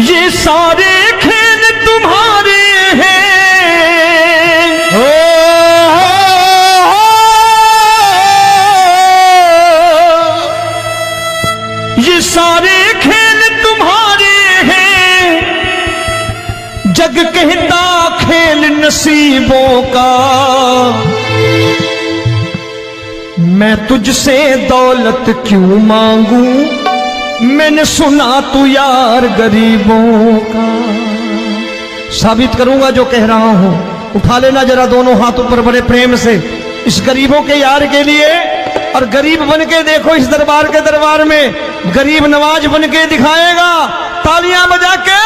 ये सारे खेल तुम्हारे हैं। ये सारे खेल तुम्हारे हैं। जग कहता खेल नसीबों का। मैं तुझसे दौलत क्यों मांगू, मैंने सुना तू यार गरीबों का। साबित करूंगा जो कह रहा हूं। उठा लेना जरा दोनों हाथ ऊपर बड़े प्रेम से इस गरीबों के यार के लिए। और गरीब बन के देखो इस दरबार के दरबार में गरीब नवाज बन के दिखाएगा, तालियां बजा के।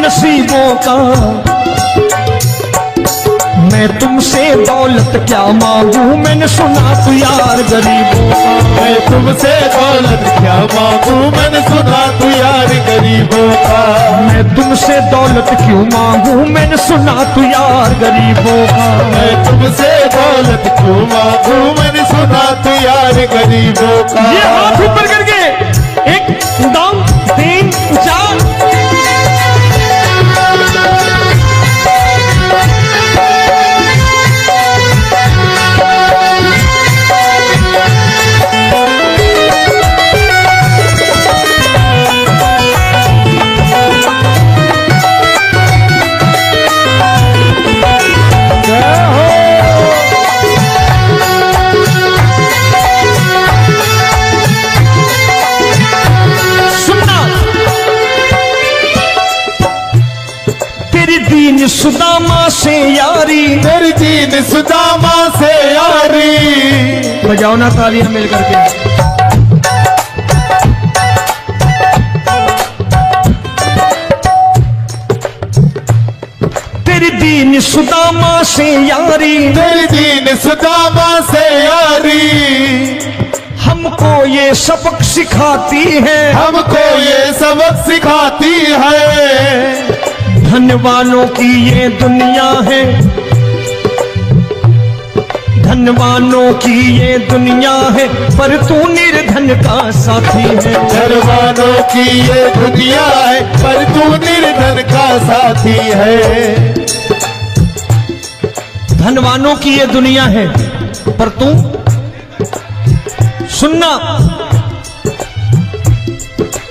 नसीबों का। मैं तुमसे दौलत क्या मांगू, मैंने सुना तू यार गरीबों का। मैं तुमसे दौलत क्या मांगू, मैंने सुना तू यार गरीबों का। मैं तुमसे दौलत क्यों मांगू, मैंने सुना तू यार गरीबों का। मैं तुमसे दौलत क्यों मांगू, मैंने सुना तू यार गरीबों का। ये हाथ ऊपर करके 1 2 3 4। दीन सुदामा से यारी, तेरी दीन सुदामा से यारी। बजाओ ना तालियां मिल करके। तेरी दीन सुदामा से यारी, तेरी दीन सुदामा से यारी। हमको ये सबक सिखाती है, हमको ये सबक सिखाती है। धनवानों की ये दुनिया है, धनवानों की ये दुनिया है, पर तू निर्धन का साथी है। धनवानों की ये दुनिया है, पर तू निर्धन का साथी है। धनवानों की ये दुनिया है, पर तू सुनना।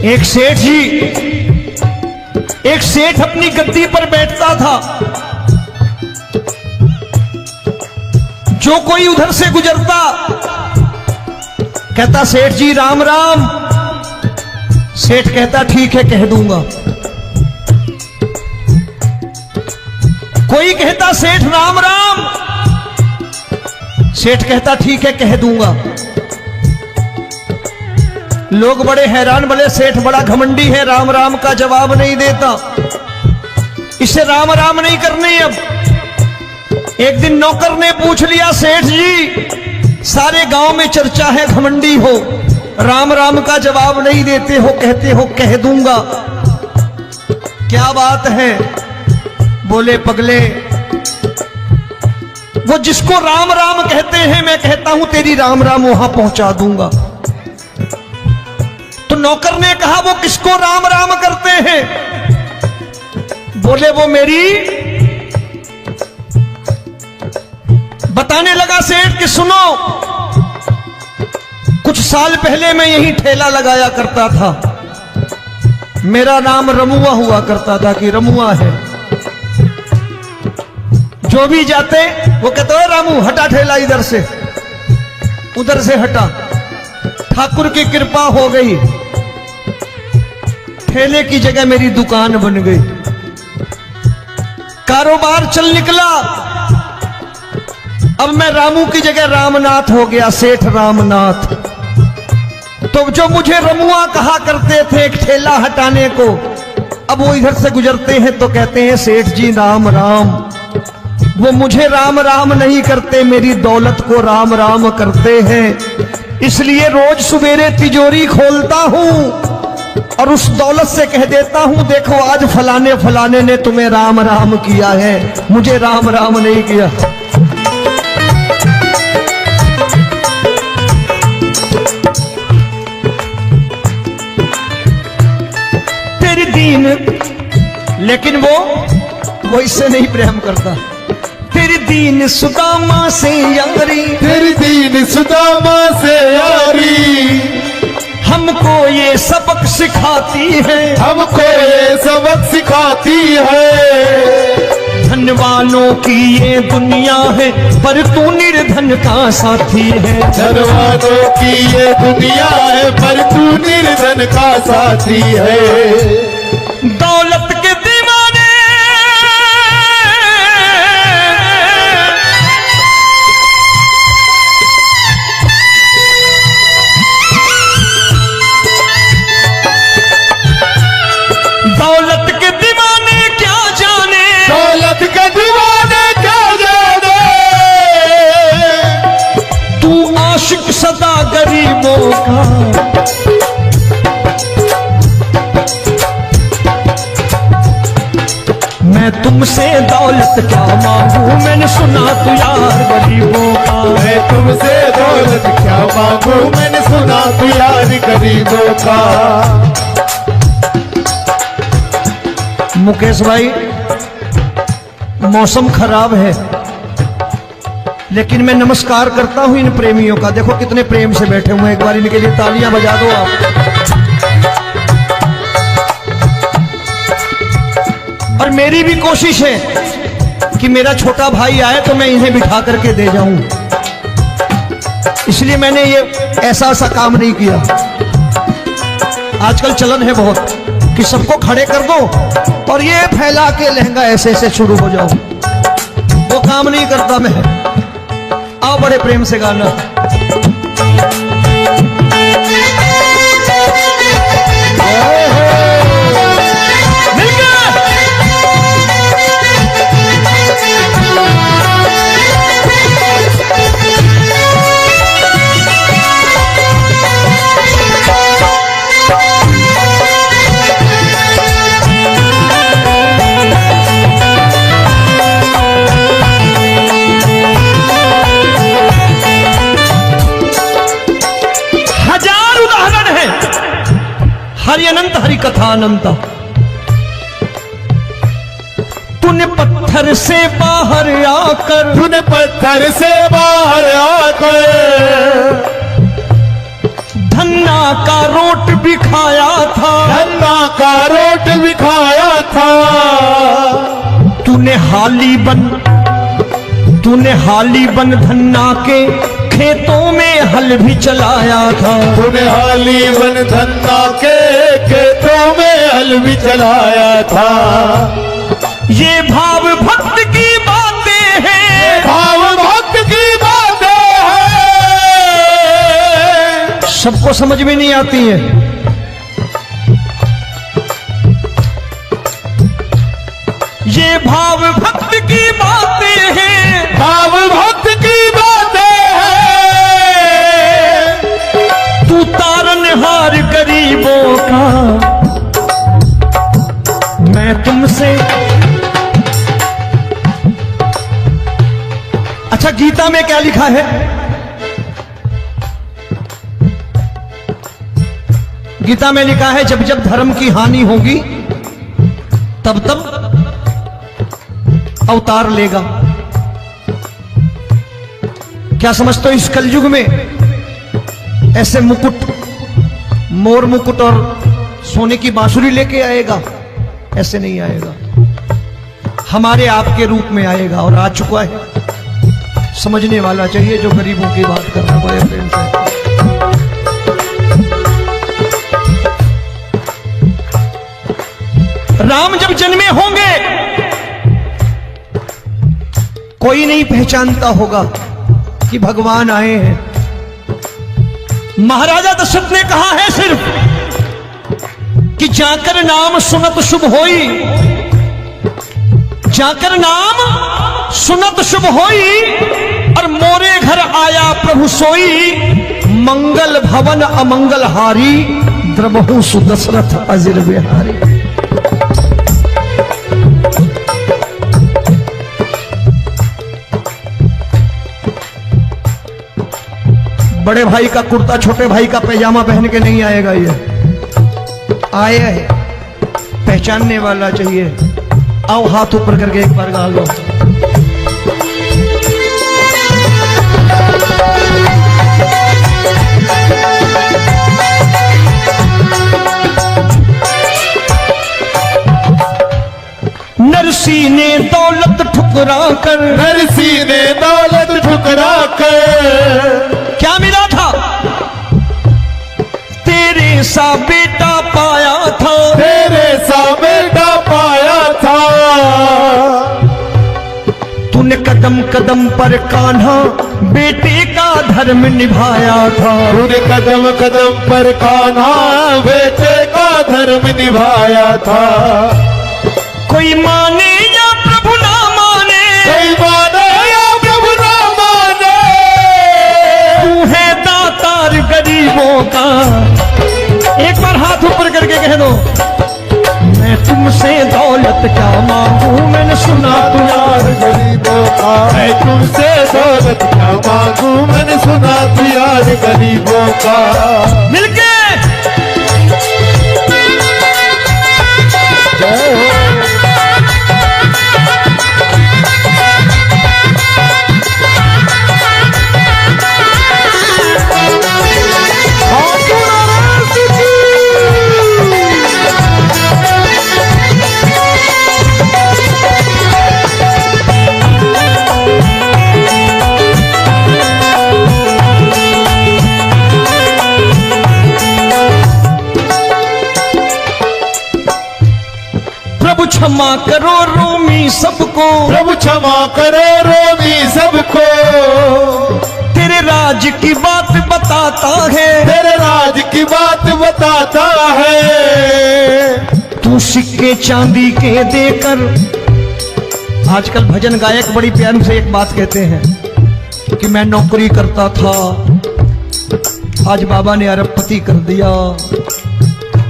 एक सेठ अपनी गद्दी पर बैठता था। जो कोई उधर से गुजरता कहता सेठ जी राम राम। सेठ कहता ठीक है कह दूंगा। कोई कहता सेठ राम राम। सेठ कहता ठीक है कह दूंगा। लोग बड़े हैरान, बोले सेठ बड़ा घमंडी है, राम राम का जवाब नहीं देता, इसे राम राम नहीं करनी। अब एक दिन नौकर ने पूछ लिया सेठ जी सारे गांव में चर्चा है घमंडी हो, राम राम का जवाब नहीं देते हो, कहते हो कह दूंगा, क्या बात है? बोले पगले वो जिसको राम राम कहते हैं मैं कहता हूं तेरी राम राम वहां पहुंचा दूंगा। तो नौकर ने कहा वो किसको राम राम करते हैं? बोले वो मेरी। बताने लगा सेठ कि सुनो, कुछ साल पहले मैं यही ठेला लगाया करता था, मेरा नाम रमुआ हुआ करता था कि रमुआ है। जो भी जाते वो कहते हो रामू हटा ठेला इधर से, उधर से हटा। ठाकुर की कृपा हो गई, ठेले की जगह मेरी दुकान बन गई, कारोबार चल निकला। अब मैं रामू की जगह रामनाथ हो गया, सेठ रामनाथ। तो जो मुझे रमुआ कहा करते थे एक ठेला हटाने को, अब वो इधर से गुजरते हैं तो कहते हैं सेठ जी राम राम। वो मुझे राम राम नहीं करते, मेरी दौलत को राम राम करते हैं। इसलिए रोज सवेरे तिजोरी खोलता हूं और उस दौलत से कह देता हूं, देखो आज फलाने फलाने ने तुम्हें राम राम किया है, मुझे राम राम नहीं किया। तेरी दीन, लेकिन वो इससे नहीं प्रेम करता। तेरी दीन सुदामा से यारी, तेरी दीन सुदामा से यारी, हमको ये सबक सिखाती है, हमको ये सबक सिखाती है। धन वालों की ये दुनिया है, पर तू निर्धन का साथी है। धन वालों की ये दुनिया है, पर तू निर्धन का साथी है। दौलत के दीवाने दौलत के दीवाने क्या जाने, दौलत के दीवाने क्या जाने, तू आशिक सदा गरीबों का। मैं तुमसे दौलत क्या मांगू, मैंने सुना तू यार गरीबों का। मैं तुमसे दौलत क्या मांगू, मैंने सुना तू यार गरीबों का। मुकेश भाई, मौसम खराब है, लेकिन मैं नमस्कार करता हूं इन प्रेमियों का। देखो कितने प्रेम से बैठे हुए हैं, एक बार इनके लिए तालियां बजा दो आप। और मेरी भी कोशिश है कि मेरा छोटा भाई आए तो मैं इन्हें बिठा करके दे जाऊं, इसलिए मैंने ये ऐसा काम नहीं किया। आजकल चलन है बहुत कि सबको खड़े कर दो और ये फैला के लहंगा ऐसे ऐसे शुरू हो जाओ, वो काम नहीं करता मैं। आओ बड़े प्रेम से गाना। हरि अनंत हरि कथा अनंत। तूने पत्थर से बाहर आकर, तूने पत्थर से बाहर आकर धन्ना का रोट भी खाया था, धन्ना का रोट भी खाया था। तूने हाली बन धन्ना के खेतों में हल भी चलाया था। तूने हाली बन धन्ना के खेतों में हल भी चलाया था। ये भाव भक्त की बातें हैं, भाव भक्त की बातें हैं, सबको समझ में नहीं आती है। ये भाव भक्त की बातें हैं, भाव भक्त की बातें हैं। तू तारनहार गरीबों का, मैं तुमसे। अच्छा, गीता में क्या लिखा है? गीता में लिखा है जब जब धर्म की हानि होगी तब तब अवतार लेगा। क्या समझते हो, इस कलयुग में ऐसे मुकुट, मोर मुकुट और सोने की बांसुरी लेके आएगा? ऐसे नहीं आएगा, हमारे आपके रूप में आएगा और आ चुका है। समझने वाला चाहिए जो गरीबों की बात कर रहा है बड़े प्रेम से। राम जब जन्मे होंगे कोई नहीं पहचानता होगा कि भगवान आए हैं। महाराजा दशरथ ने कहा है सिर्फ कि जाकर नाम सुनत शुभ होई, जाकर नाम सुनत शुभ होई, और मोरे घर आया प्रभु सोई, मंगल भवन अमंगल हारी, द्रबहु सुदशरथ अजिर बिहारी। बड़े भाई का कुर्ता छोटे भाई का पैजामा पहन के नहीं आएगा, ये आया है पहचानने वाला चाहिए। आओ हाथ ऊपर करके एक बार गा लो। नरसी ने दौलत ठुकरा कर, नरसी ने दौलत ठुकरा कर, क्या मिला था? तेरे सा बेटा पाया था, तेरे सा बेटा पाया था। तूने कदम कदम पर कान्हा बेटे का धर्म निभाया था, तूने कदम कदम पर कान्हा बेटे का धर्म निभाया था। कोई माने या प्रभु ना माने, कोई माने या प्रभु ना माने, तू है दातार गरीबों का। एक बार हाथ ऊपर करके कह दो, मैं तुमसे दौलत क्या मांगू, मैंने सुना तू यार गरीबों का। मैं तुमसे दौलत क्या मांगू, मैंने सुना तू यार गरीबों का। मिलके जय हो। प्रभु क्षमा करो रोमी सबको, प्रभु क्षमा करो रोमी सबको। तेरे राज की बात बताता है, तेरे राज की बात बताता है। तू सिक्के चांदी के देकर। आजकल भजन गायक बड़ी प्यार से एक बात कहते हैं कि मैं नौकरी करता था, आज बाबा ने अरबपति कर दिया।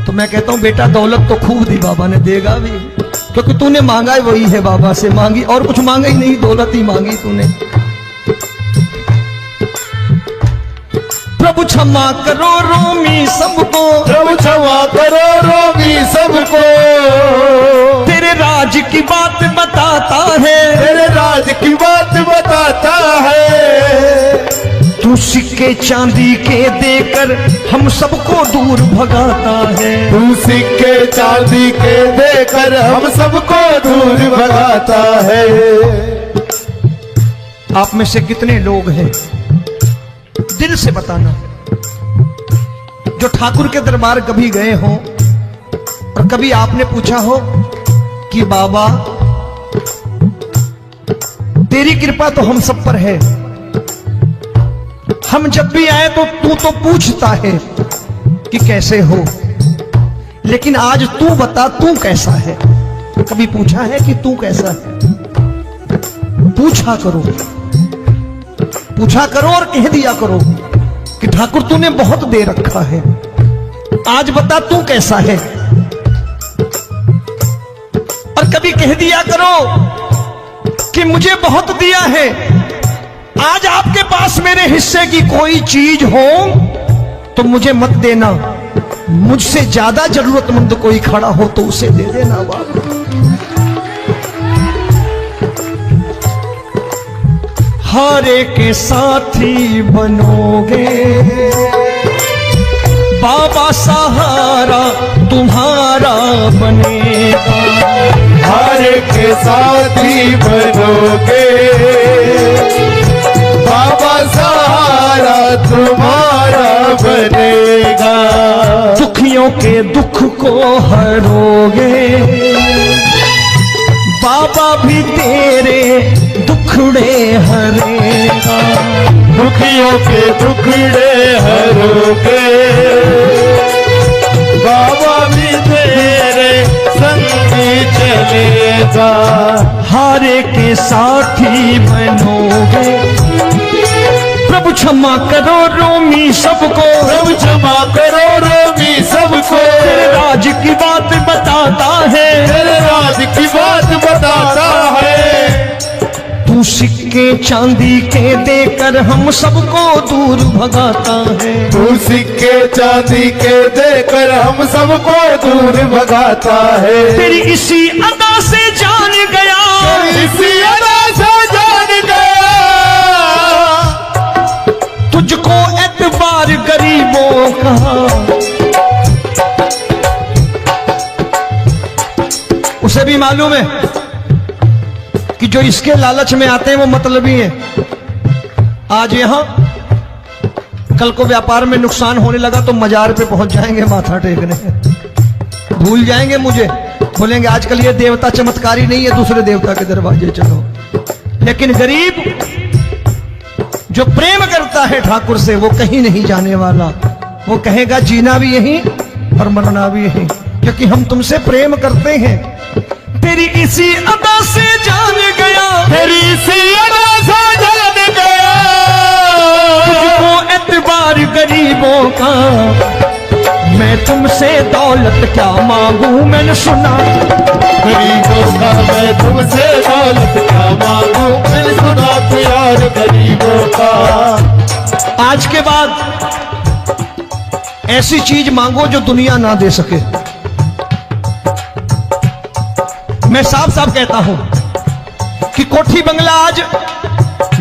तो मैं कहता हूं बेटा दौलत तो खूब दी बाबा ने, देगा भी, क्योंकि तूने मांगा है वही है बाबा से मांगी, और कुछ मांगा ही नहीं, दौलत ही मांगी तूने। प्रभु क्षमा करो रोमी सबको, प्रभु क्षमा करो रोमी सबको। तेरे राज की बात बताता है, तेरे राज की बात बताता है। तू सिक्के चांदी के देकर हम सबको दूर भगाता है। तू सिक्के चांदी के देकर हम सबको दूर भगाता है। आप में से कितने लोग हैं, दिल से बताना, जो ठाकुर के दरबार कभी गए हो और कभी आपने पूछा हो कि बाबा तेरी कृपा तो हम सब पर है, हम जब भी आए तो तू तो पूछता है कि कैसे हो, लेकिन आज तू बता तू कैसा है। कभी पूछा है कि तू कैसा है? पूछा करो, पूछा करो और कह दिया करो कि ठाकुर तूने बहुत दे रखा है, आज बता तू कैसा है। और कभी कह दिया करो कि मुझे बहुत दिया है, आज आपके पास मेरे हिस्से की कोई चीज हो तो मुझे मत देना, मुझसे ज्यादा जरूरतमंद कोई खड़ा हो तो उसे दे देना बाबा। हारे के साथी बनोगे बाबा, सहारा तुम्हारा बनेगा। हारे के साथी बनोगे बाबा, सहारा तुम्हारा बनेगा। दुखियों के दुख को हरोगे बाबा, भी तेरे दुख दुखड़े हरेगा। दुखियों के दुखड़े हरोगे, बाबा भी तेरे संगी चलेगा। हारे के साथी बनोगे, प्रभु क्षमा करो रोमी सबको, प्रभु क्षमा करो रोमी सबको। तेरे राज की बात बताता है, तेरे राज की बात बताता है। तू सिक्के चांदी के देकर हम सबको दूर भगाता है। तू सिक्के चांदी के देकर हम सबको दूर भगाता है। तेरी इसी अदा से जान गया, इसी अदा से जान गया, तुझको एतबार गरीबों का। उसे भी मालूम है कि जो इसके लालच में आते हैं वो मतलबी हैं। आज यहां कल को व्यापार में नुकसान होने लगा तो मजार पे पहुंच जाएंगे माथा टेकने, भूल जाएंगे मुझे, बोलेंगे आजकल ये देवता चमत्कारी नहीं है, दूसरे देवता के दरवाजे चलो। लेकिन गरीब जो प्रेम करता है ठाकुर से वो कहीं नहीं जाने वाला, वो कहेगा जीना भी यहीं और मरना भी यहीं, क्योंकि हम तुमसे प्रेम करते हैं। तेरी इसी अदा से जान गया, तेरी इसी अदा से जान गया, तुझको एतबार गरीबों का। मैं तुमसे दौलत क्या मांगू, मैंने सुना गरीबों का। मैं तुमसे दौलत क्या मांगू, मैंने सुना प्यार गरीबों का। आज के बाद ऐसी चीज मांगो जो दुनिया ना दे सके। मैं साफ साफ कहता हूं कि कोठी बंगला आज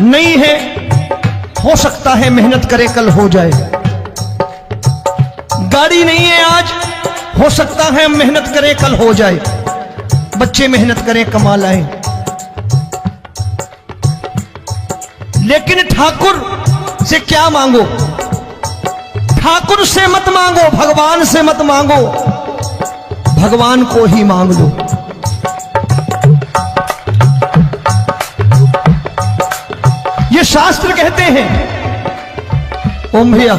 नहीं है, हो सकता है मेहनत करे कल हो जाए। गाड़ी नहीं है आज, हो सकता है मेहनत करे कल हो जाए। बच्चे मेहनत करें कमा लाएं, लेकिन ठाकुर से क्या मांगो? ठाकुर से मत मांगो, भगवान से मत मांगो, भगवान को ही मांग लो। ये शास्त्र कहते हैं, ओम भैया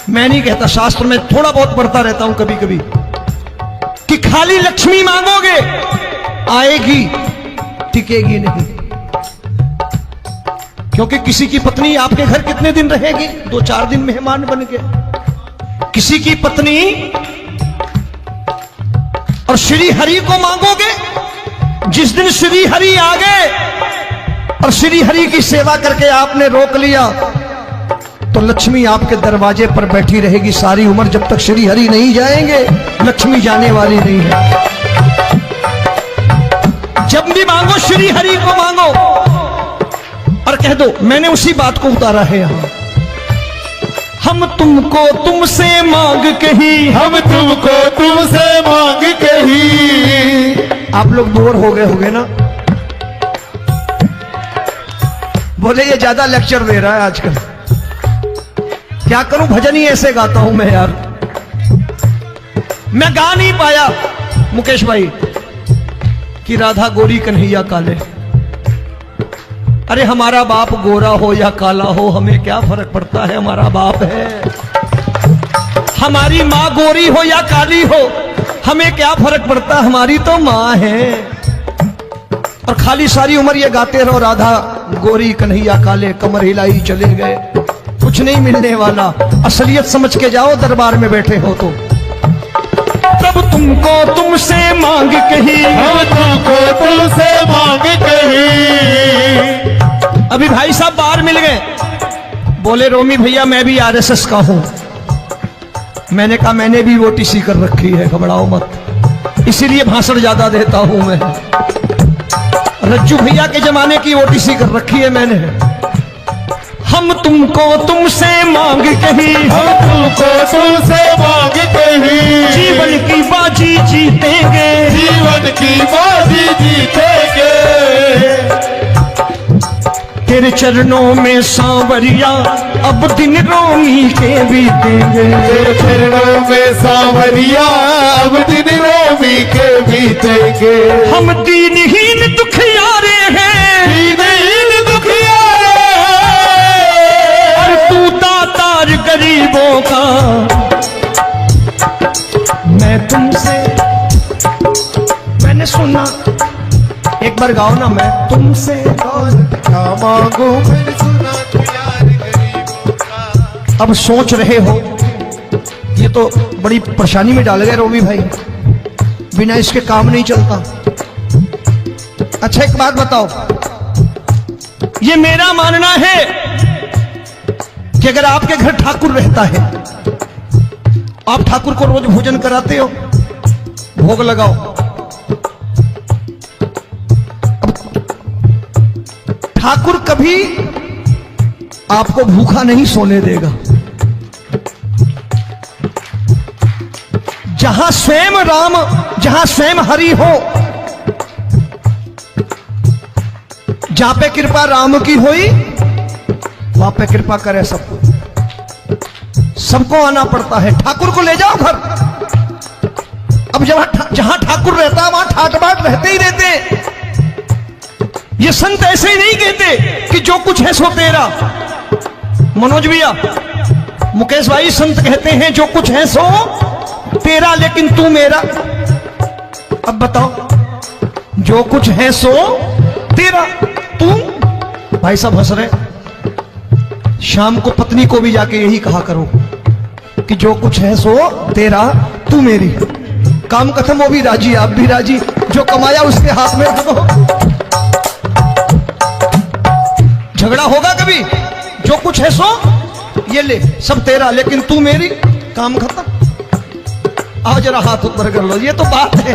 मैं नहीं कहता, शास्त्र में थोड़ा बहुत पढ़ता रहता हूं कभी कभी, कि खाली लक्ष्मी मांगोगे आएगी, टिकेगी नहीं। क्योंकि किसी की पत्नी आपके घर कितने दिन रहेगी? 2-4 दिन मेहमान बन के। किसी की पत्नी और श्री हरि को मांगोगे, जिस दिन श्री हरि आ गए और श्री हरि की सेवा करके आपने रोक लिया तो लक्ष्मी आपके दरवाजे पर बैठी रहेगी सारी उम्र। जब तक श्री हरि नहीं जाएंगे लक्ष्मी जाने वाली नहीं है। जब भी मांगो श्री हरि को मांगो और कह दो मैंने उसी बात को उतारा है यहां। हम तुमको तुमसे मांग कही, हम तुमको तुमसे मांग कही। आप लोग बोर हो गए होंगे ना, बोले ये ज्यादा लेक्चर दे रहा है आजकल। क्या करूं, भजन ही ऐसे गाता हूं मैं यार। मैं गा नहीं पाया मुकेश भाई कि राधा गोरी कन्हैया काले। अरे हमारा बाप गोरा हो या काला हो हमें क्या फर्क पड़ता है, हमारा बाप है। हमारी माँ गोरी हो या काली हो हमें क्या फर्क पड़ता, हमारी तो माँ है। और खाली सारी उम्र ये गाते रहो राधा गोरी कन्हैया काले, कमर हिलाई चले गए, कुछ नहीं मिलने वाला। असलियत समझ के जाओ दरबार में बैठे हो तो। तब तुमको तुमसे मांग कही, हम तुमको तुमसे मांग कही। अभी भाई साहब बाहर मिल गए, बोले रोमी भैया मैं भी आरएसएस का हूं। मैंने कहा मैंने भी ओटीसी कर रखी है, घबराओ मत, इसीलिए भाषण ज्यादा देता हूं मैं। रज्जू भैया के जमाने की ओटीसी कर रखी है मैंने। हम तुमको तुमसे मांग कही, हम तुमको तुमसे मांग कही। जीवन की बाजी जीतेंगे, जीवन की बाजी जीतेंगे। तेरे चरणों में सांवरिया अब दिन रोमी के बीतेंगे। तेरे चरणों में सांवरिया अब दिन रोमी के बीतेंगे। हम दीनहीन दुखियारे हैं, दीन बार गाओ ना, मैं तुमसे दौलत क्या मांगू मैंने सुना तू यार गरीबों का। अब सोच रहे हो, ये तो बड़ी परेशानी में डाल गए रोबी भाई, बिना इसके काम नहीं चलता। अच्छा एक बात बताओ, ये मेरा मानना है कि अगर आपके घर ठाकुर रहता है, आप ठाकुर को रोज भोजन कराते हो, भोग लगाओ, ठाकुर कभी आपको भूखा नहीं सोने देगा। जहां स्वयं राम, जहां स्वयं हरि हो, जहां पे कृपा राम की हुई, वहां पे कृपा करे सबको, सबको आना पड़ता है। ठाकुर को ले जाओ घर। अब जहां ठाकुर रहता है वहां ठाट बाट रहते ही रहते। ये संत ऐसे ही नहीं कहते कि जो कुछ है सो तेरा। मनोज भैया, मुकेश भाई, संत कहते हैं जो कुछ है सो तेरा लेकिन तू मेरा। अब बताओ, जो कुछ है सो तेरा, तू। भाई साहब हंस रहे। शाम को पत्नी को भी जाके यही कहा करो कि जो कुछ है सो तेरा, तू मेरी। काम खत्म, वो भी राजी, आप भी राजी, जो कमाया उसके हाथ में रख दो। झगड़ा होगा कभी? जो कुछ है सो ये ले, सब तेरा लेकिन तू मेरी, काम खत्म। आओ जरा हाथ ऊपर कर लो, ये तो बात है।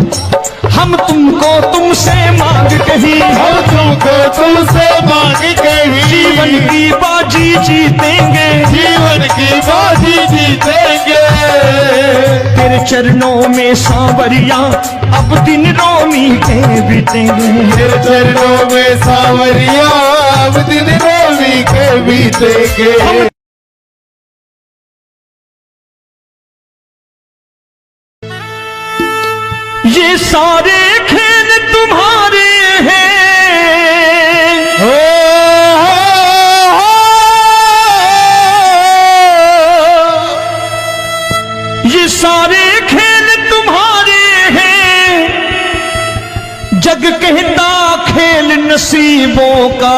हम तुमको तुमसे मांग कहीं, हम तुमको तुमसे मांग कहीं, जीवन की बाजी जीतेंगे, जीवन की बाजी जीतेंगे। तेरे चरणों में सांवरिया अब दिन रोमी के बीतेंगे, तेरे चरणों में सांवरिया अब दिन रोमी के बीतेंगे। ये सारे खेल तुम्हारे हैं, ये सारे खेल तुम्हारे हैं, जग कहता खेल नसीबों का।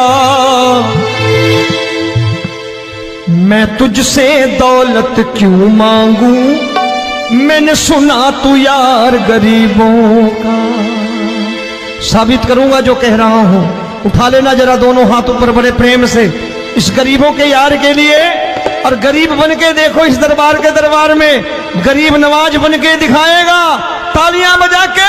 मैं तुझसे दौलत क्यों मांगू, मैंने सुना तू यार गरीबों का। साबित करूंगा जो कह रहा हूं। उठा लेना जरा दोनों हाथ ऊपर बड़े प्रेम से, इस गरीबों के यार के लिए। और गरीब बन के देखो इस दरबार के दरबार में, गरीब नवाज बन के दिखाएगा, तालियां बजा के।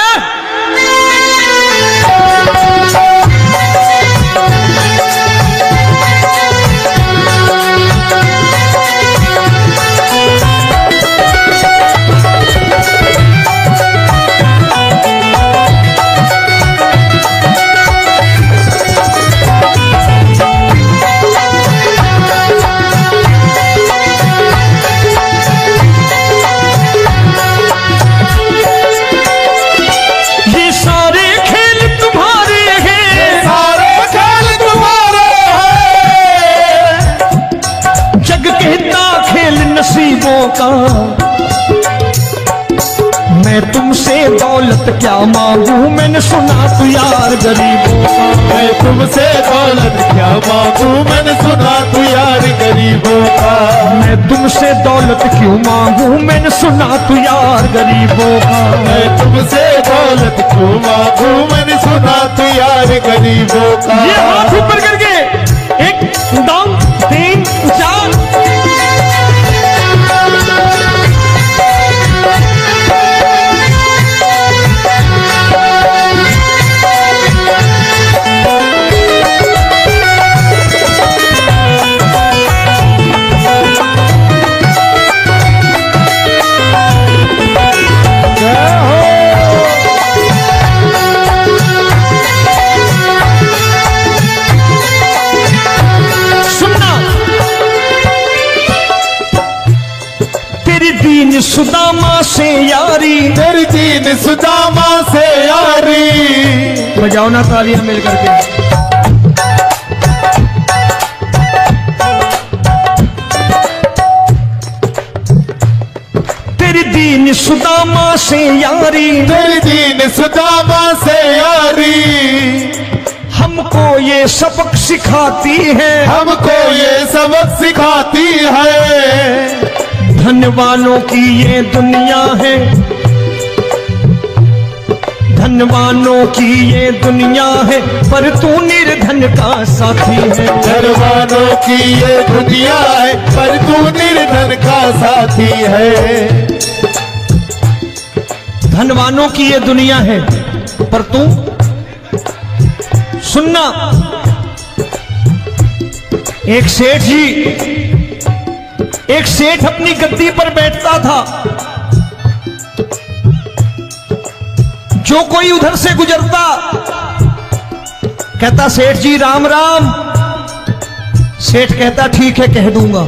नसीबों का। मैं तुमसे दौलत क्या मांगू, मैंने सुना तू यार गरीबों का। मैं तुमसे दौलत क्या मांगू, मैंने सुना तू यार गरीबों का। मैं तुमसे दौलत क्यों मांगू, मैंने सुना तू यार गरीबों का। मैं तुमसे दौलत क्यों मांगू, मैंने सुना तू यार गरीबों का। ये हाथ ऊपर करके, एक दो तीन चार। सुदामा से यारी, तेरी दीन सुदामा से यारी। बजाओ ना तालियां मिल करके। तेरी दीन सुदामा से यारी, तेरी दीन सुदामा से यारी। हमको ये सबक सिखाती है, हमको ये सबक सिखाती है। धनवानों की ये दुनिया है, धनवानों की ये दुनिया है, पर तू निर्धन का साथी है। धनवानों की ये दुनिया है, पर तू निर्धन का साथी है। धनवानों की ये दुनिया है, पर तू सुनना। एक सेठ जी, एक सेठ अपनी गद्दी पर बैठता था। जो कोई उधर से गुजरता कहता सेठ जी राम राम। सेठ कहता ठीक है कह दूंगा।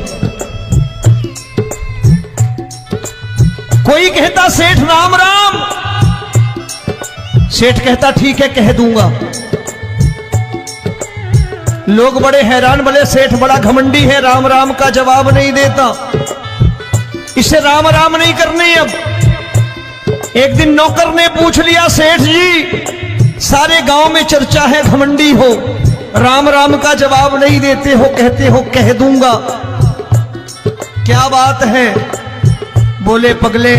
कोई कहता सेठ राम राम। सेठ कहता ठीक है कह दूंगा। लोग बड़े हैरान, बोले सेठ बड़ा घमंडी है, राम राम का जवाब नहीं देता, इसे राम राम नहीं करनी। अब एक दिन नौकर ने पूछ लिया, सेठ जी सारे गांव में चर्चा है घमंडी हो, राम राम का जवाब नहीं देते हो, कहते हो कह दूंगा, क्या बात है? बोले पगले,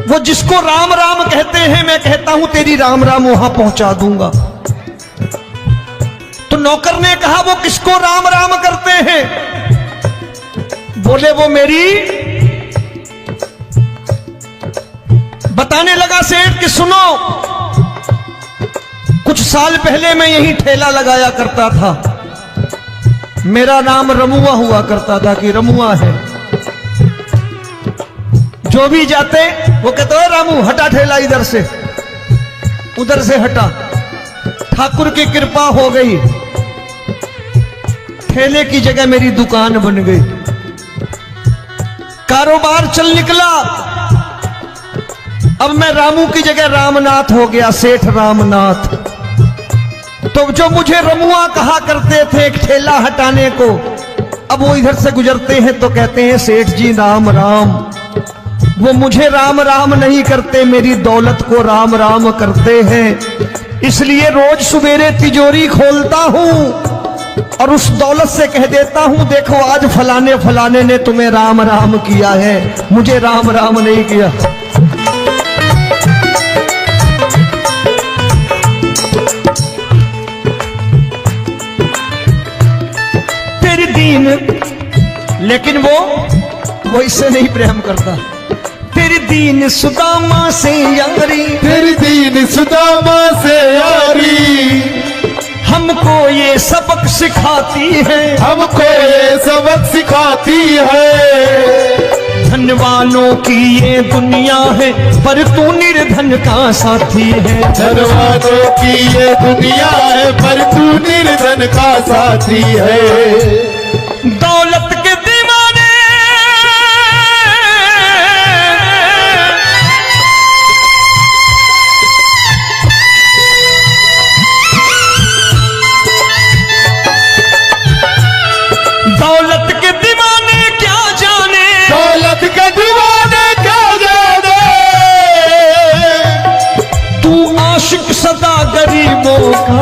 वो जिसको राम राम कहते हैं मैं कहता हूं तेरी राम राम वहां पहुंचा दूंगा। तो नौकर ने कहा वो किसको राम राम करते हैं? बोले वो मेरी। बताने लगा सेठ कि सुनो, कुछ साल पहले मैं यही ठेला लगाया करता था, मेरा नाम रमुआ हुआ करता था कि रमुआ है। जो भी जाते वो कहते हो रामू हटा ठेला इधर से, उधर से हटा। ठाकुर की कृपा हो गई, ठेले की जगह मेरी दुकान बन गई, कारोबार चल निकला। अब मैं रामू की जगह रामनाथ हो गया, सेठ रामनाथ। तो जो मुझे रमुआ कहा करते थे एक ठेला हटाने को, अब वो इधर से गुजरते हैं तो कहते हैं सेठ जी राम राम। वो मुझे राम राम नहीं करते, मेरी दौलत को राम राम करते हैं। इसलिए रोज सवेरे तिजोरी खोलता हूं और उस दौलत से कह देता हूं देखो आज फलाने फलाने ने तुम्हें राम राम किया है, मुझे राम राम नहीं किया। तेरी दीन, लेकिन वो इससे नहीं प्रेम करता। तेरी दीन सुदामा से यारी, तेरी दीन सुदामा से यारी, हमको ये सबक सिखाती है, हमको ये सबक सिखाती है। धनवानों की ये दुनिया है, पर तू निर्धन का साथी है। धनवानों की ये दुनिया है, पर तू निर्धन का साथी है। दौलत के दीवाने दौलत के दीवाने क्या जाने, दौलत के दीवाने क्या जाने, तू आशिक सदा गरीबों का।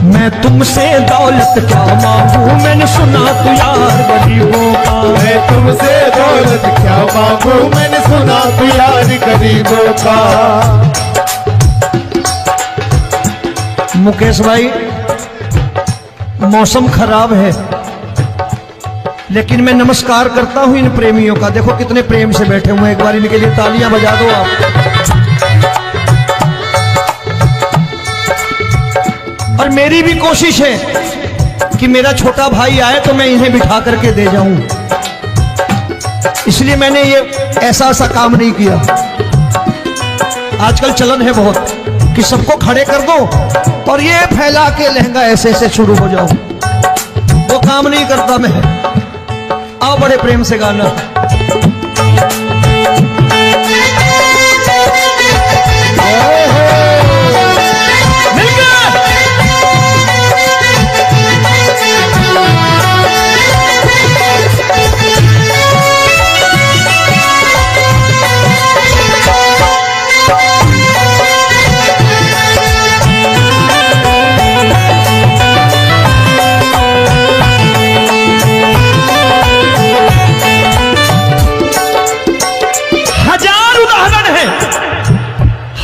मैं तुमसे दौलत क्या मांगू, मैंने सुना तू यार गरीबों का। मैं तुमसे दौलत क्या मांगू, मैंने सुना तू यार गरीबों का। मुकेश भाई मौसम खराब है, लेकिन मैं नमस्कार करता हूं इन प्रेमियों का। देखो कितने प्रेम से बैठे हुए हैं, एक बार इनके लिए तालियां बजा दो आप। और मेरी भी कोशिश है कि मेरा छोटा भाई आए तो मैं इन्हें बिठा करके दे जाऊं, इसलिए मैंने ये ऐसा काम नहीं किया। आजकल चलन है बहुत कि सबको खड़े कर दो और ये फैला के लहंगा ऐसे ऐसे शुरू हो जाओ, वो काम नहीं करता मैं। आओ बड़े प्रेम से गाना।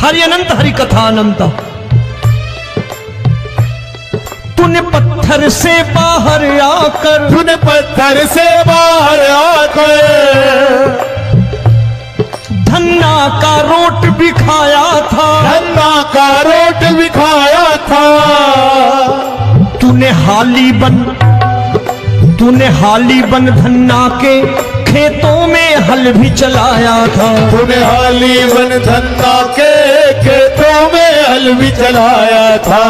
हरि अनंत हरि कथा अनंत। तूने पत्थर से बाहर आकर, तूने पत्थर से बाहर आकर धन्ना का रोट भी खाया था, धन्ना का रोट भी खाया था। तूने हाली बन धन्ना के खेतों में हल भी चलाया था। तूने हाली बन धन्ना के खेतों में हल भी चलाया था।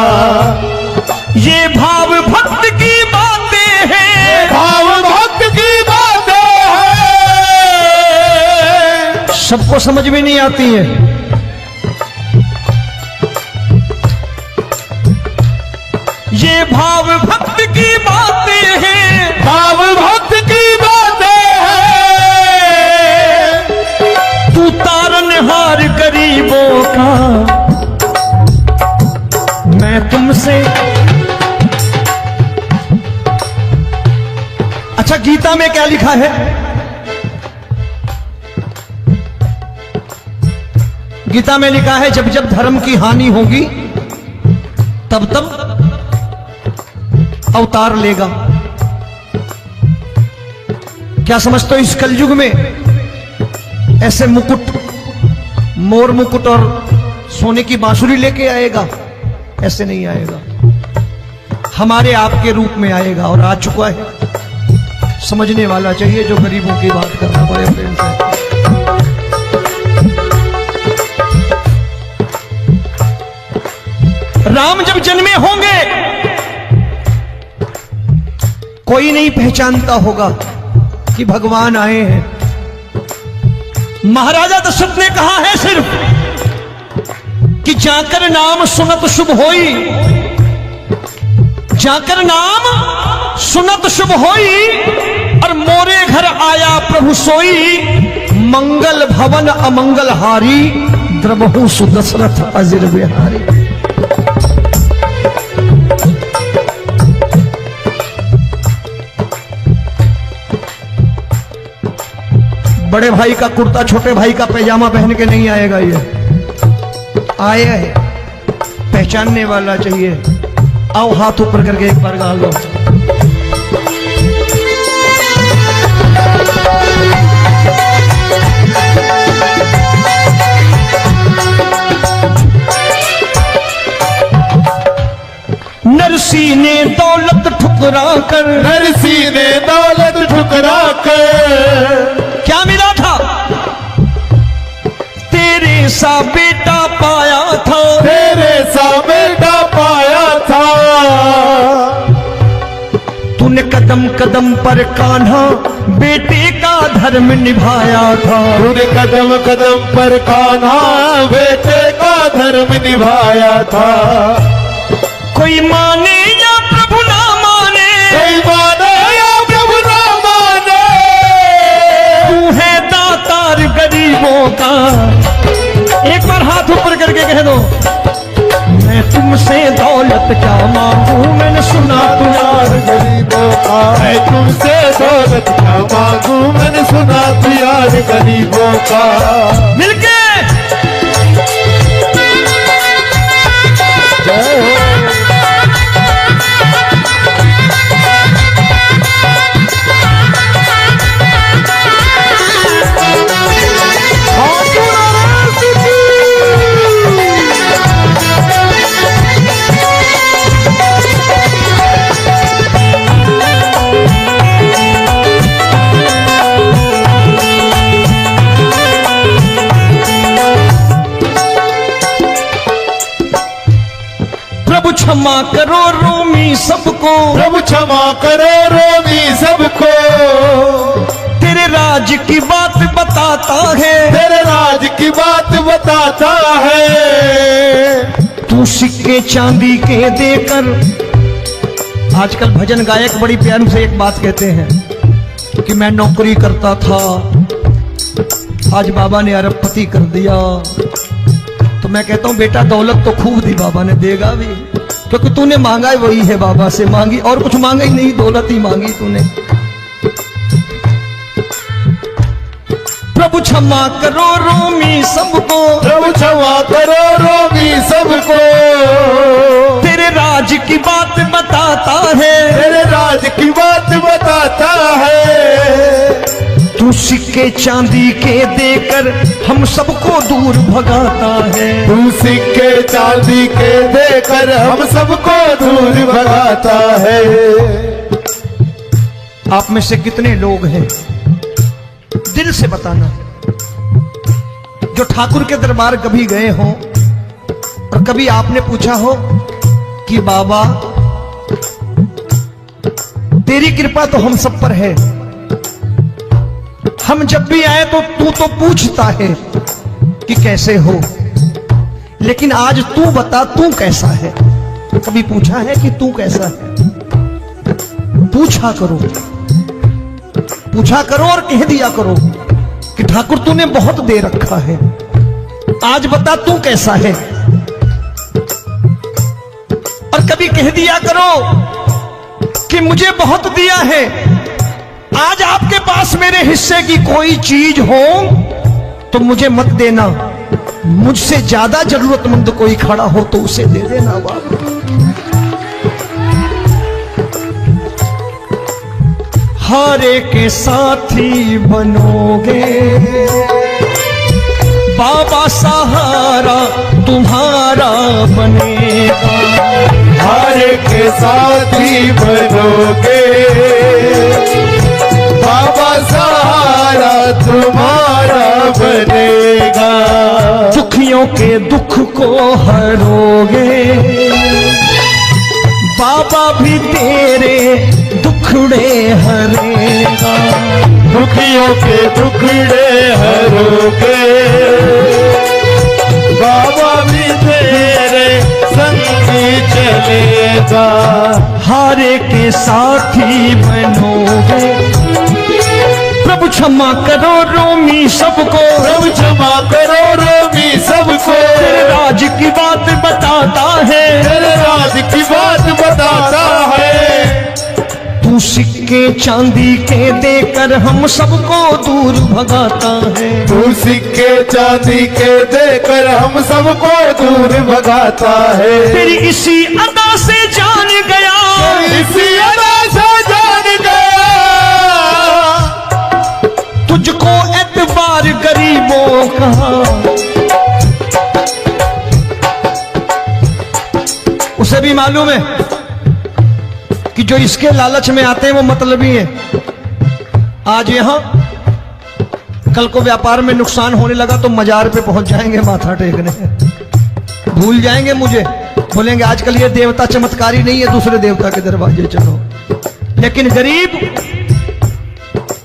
ये भाव भक्त की बातें हैं, भाव भक्त की बातें हैं, सबको समझ में नहीं आती है। ये भाव भक्त की बातें हैं, भाव भक्त की बातें हैं। तू तारनहार गरीबों का, मैं तुमसे। अच्छा, गीता में क्या लिखा है? गीता में लिखा है जब जब धर्म की हानि होगी तब तब अवतार लेगा। क्या समझते हो, इस कलयुग में ऐसे मुकुट, मोर मुकुट और सोने की बांसुरी लेके आएगा? ऐसे नहीं आएगा, हमारे आपके रूप में आएगा और आ चुका है। समझने वाला चाहिए जो गरीबों की बात करना बड़े प्रेम से। राम जब जन्मे होंगे कोई नहीं पहचानता होगा कि भगवान आए हैं। महाराजा दशरथ ने कहा है सिर्फ कि जाकर नाम सुनत शुभ होई, जाकर नाम सुनत शुभ होई, और मोरे घर आया प्रभु सोई, मंगल भवन अमंगल हारी, द्रबहु सुदशरथ अजिर बिहारी। बड़े भाई का कुर्ता छोटे भाई का पैजामा पहन के नहीं आएगा, ये आया है, पहचानने वाला चाहिए। आओ हाथ ऊपर करके एक बार गा लो। नरसी ने दौलत ठुकरा कर, नरसी ने दौलत ठुकरा कर क्या मिला था? तेरे सा बेटा पाया था, तेरे सा बेटा पाया था। तूने कदम कदम पर कान्हा बेटे का धर्म निभाया था। तूने कदम कदम पर कान्हा बेटे का धर्म निभाया था। कोई माने या प्रभु ना माने, कोई माने या प्रभु ना माने, तू है दातार गरीबों का। एक बार हाथ ऊपर करके कह दो, मैं तुमसे दौलत क्या मांगू, मैंने सुना तू यार गरीबों का। मैं तुमसे दौलत क्या मांगू, मैंने सुना तू यार गरीबों का। मिलके जय हो। प्रभु क्षमा करो रोमी सबको, प्रभु क्षमा करो रोमी सबको। तेरे राज की बात बताता है, तेरे राज की बात बताता है। तू सिक्के चांदी के देकर। आजकल भजन गायक बड़ी प्यार से एक बात कहते हैं कि मैं नौकरी करता था, आज बाबा ने अरबपति कर दिया। तो मैं कहता हूं बेटा दौलत तो खूब दी बाबा ने, देगा भी, क्योंकि तूने मांगा है वही है बाबा से मांगी, और कुछ मांगा ही नहीं, दौलत ही मांगी तूने। प्रभु क्षमा करो रोमी सबको, प्रभु क्षमा करो सिक्के चांदी के देकर हम सबको दूर भगाता है। तू सिक्के चांदी के देकर हम सबको दूर भगाता है। आप में से कितने लोग हैं, दिल से बताना, जो ठाकुर के दरबार कभी गए हो और कभी आपने पूछा हो कि बाबा तेरी कृपा तो हम सब पर है, हम जब भी आए तो तू तो पूछता है कि कैसे हो, लेकिन आज तू बता तू कैसा है। कभी पूछा है कि तू कैसा है? पूछा करो, पूछा करो और कह दिया करो कि ठाकुर तूने बहुत दे रखा है, आज बता तू कैसा है। और कभी कह दिया करो कि मुझे बहुत दिया है, आज आपके पास मेरे हिस्से की कोई चीज हो तो मुझे मत देना, मुझसे ज्यादा जरूरतमंद कोई खड़ा हो तो उसे दे देना बाबा। हारे के साथी बनोगे बाबा, सहारा तुम्हारा बनेगा। हारे के साथी बनोगे बाबा, सहारा तुम्हारा बनेगा। दुखियों के दुख को हरोगे बाबा, भी तेरे दुखड़े हरेगा। दुखियों के दुखड़े हरोगे बाबा, भी तेरे संग चलेगा। हारे के साथी बनोगे, प्रभु क्षमा करो रोमी सबको, प्रभु क्षमा करो रोमी सबको। तेरे राज की बात बताता है, तेरे राज की बात बताता है। तू सिक्के चांदी के देकर हम सबको दूर भगाता है। तू सिक्के चांदी के देकर हम सबको दूर भगाता है। तेरी इसी अदा से जान गया, इसी अदा से जान गया, तुझको एतबार गरीबों का। उसे भी मालूम है कि जो इसके लालच में आते हैं वो मतलबी हैं। आज यहां कल को व्यापार में नुकसान होने लगा तो मजार पे पहुंच जाएंगे माथा टेकने, भूल जाएंगे मुझे, बोलेंगे आजकल ये देवता चमत्कारी नहीं है, दूसरे देवता के दरवाजे चलो। लेकिन गरीब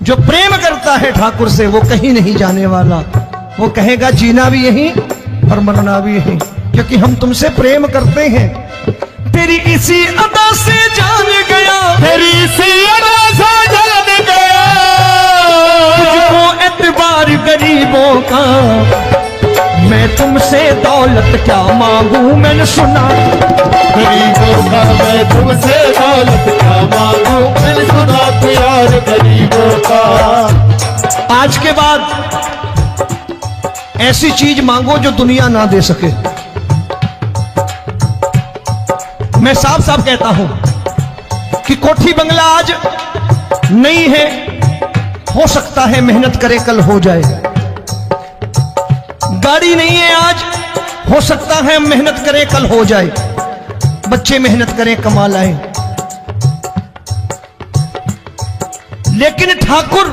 जो प्रेम करता है ठाकुर से वो कहीं नहीं जाने वाला, वो कहेगा जीना भी यहीं और मरना भी यहीं, क्योंकि हम तुमसे प्रेम करते हैं। तेरी इसी अदा से जान गया, तेरी इसी अदा से जान गया, तुझको एतबार गरीबों का। मैं तुमसे दौलत क्या मांगू, मैंने सुना गरीबों का। मैं तुमसे दौलत क्या मांगू, मैंने सुना प्यार गरीबों का। आज के बाद ऐसी चीज मांगो जो दुनिया ना दे सके। मैं साफ साफ कहता हूं कि कोठी बंगला आज नहीं है, हो सकता है मेहनत करे कल हो जाए। गाड़ी नहीं है आज, हो सकता है मेहनत करे कल हो जाए। बच्चे मेहनत करें कमा लाएं, लेकिन ठाकुर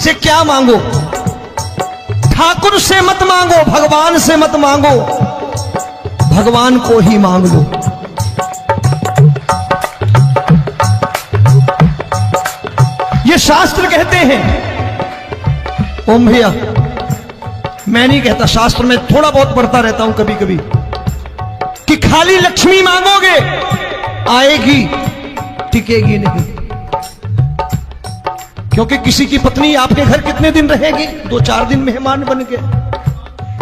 से क्या मांगो? ठाकुर से मत मांगो, भगवान से मत मांगो, भगवान को ही मांग लो। ये शास्त्र कहते हैं। ओम भैया, मैं नहीं कहता, शास्त्र में थोड़ा बहुत पढ़ता रहता हूं कभी कभी, कि खाली लक्ष्मी मांगोगे आएगी, टिकेगी नहीं। क्योंकि किसी की पत्नी आपके घर कितने दिन रहेगी? 2-4 दिन मेहमान बन के।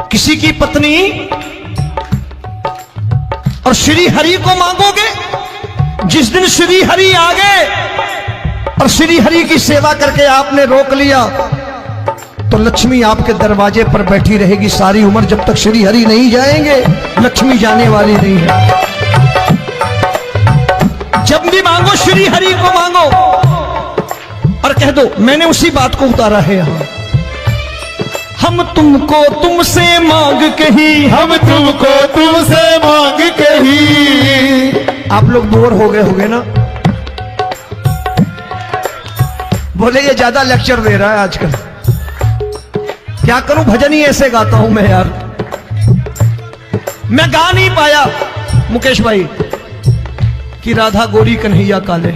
किसी की पत्नी और श्री हरि को मांगोगे, जिस दिन श्री हरि आ गए और श्री हरि की सेवा करके आपने रोक लिया तो लक्ष्मी आपके दरवाजे पर बैठी रहेगी सारी उम्र। जब तक श्री हरि नहीं जाएंगे लक्ष्मी जाने वाली नहीं है। जब भी मांगो श्री हरि को मांगो और कह दो मैंने उसी बात को उतारा है यहां। हम तुमको तुमसे मांग कही, हम तुमको तुमसे मांग कही। आप लोग बोर हो गए होंगे ना, बोले ये ज्यादा लेक्चर दे रहा है आजकल। क्या करूं, भजन ही ऐसे गाता हूं मैं यार। मैं गा नहीं पाया मुकेश भाई कि राधा गोरी कन्हैया काले।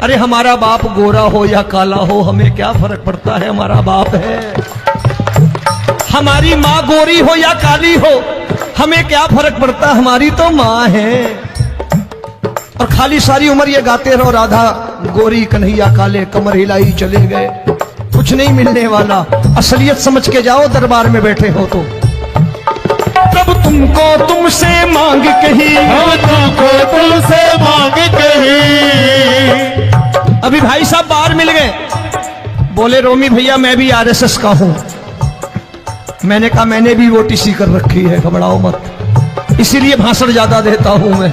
अरे हमारा बाप गोरा हो या काला हो, हमें क्या फर्क पड़ता है, हमारा बाप है। हमारी माँ गोरी हो या काली हो, हमें क्या फर्क पड़ता, हमारी तो माँ है। और खाली सारी उम्र ये गाते रहो राधा गोरी कन्हैया काले, कमर हिलाई चले गए, कुछ नहीं मिलने वाला। असलियत समझ के जाओ, दरबार में बैठे हो तो। तब तुमको तुमसे मांग कही, हम तुमको तुमसे मांग कही। अभी भाई साहब बाहर मिल गए, बोले रोमी भैया मैं भी आरएसएस का हूं। मैंने कहा मैंने भी ओटीसी कर रखी है, घबराओ मत, इसीलिए भाषण ज्यादा देता हूं मैं।